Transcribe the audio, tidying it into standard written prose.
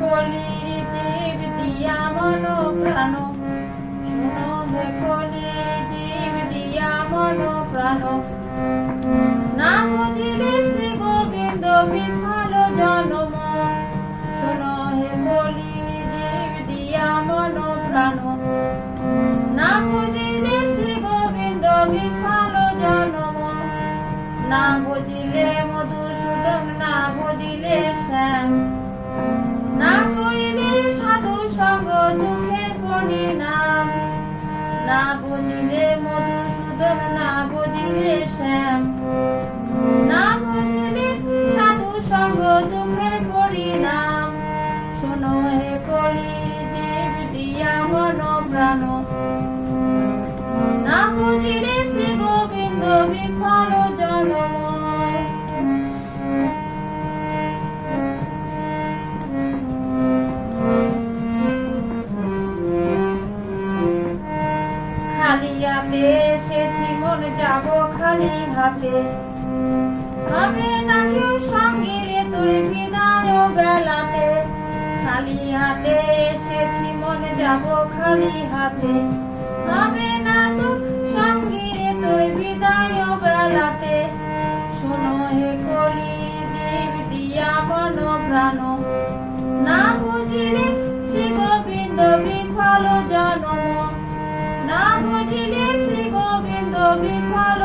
কলির জীব দিয়া মন প্রাণ, শোনো হে কলির জীব দিয়া মন প্রাণ। না বুঝিলে শ্রী গোবিন্দ বিফল জনম, শোনো হে কলির জীব দিয়া মন প্রাণ। না বুঝিলে শ্রী গোবিন্দ বিফল জনম, না বুঝিলে মধুসূদন, না বুঝিলে শ্যাম, না করিলে সাধু সঙ্গ দুঃখের পরিণাম। না বুঝিলে মধুসূদন, না বুঝিলে শ্যাম, না বুঝিলে সাধু সঙ্গ দুঃখের পরিণাম। শোনো হে কলির জীব দিয়া মন প্রাণ, না বুঝিলে শ্রী গোবিন্দ বিফল জনম। খালি হাতে এসেছি মন যাব খালি হাতে, হবে না কেউ সঙ্গে রে তোর বিদায় বেলাতে। খালি হাতে এসেছি মন যাব খালি হাতে, হবে না তো সঙ্গে রে তোর বিদায় বেলাতে। শোনো হে কলির জীব দিয়া মন প্রাণ, না বুঝিলে শ্রী গোবিন্দ বিফল জনম, না বুঝিলে শ্রী গোবিন্দ বিফল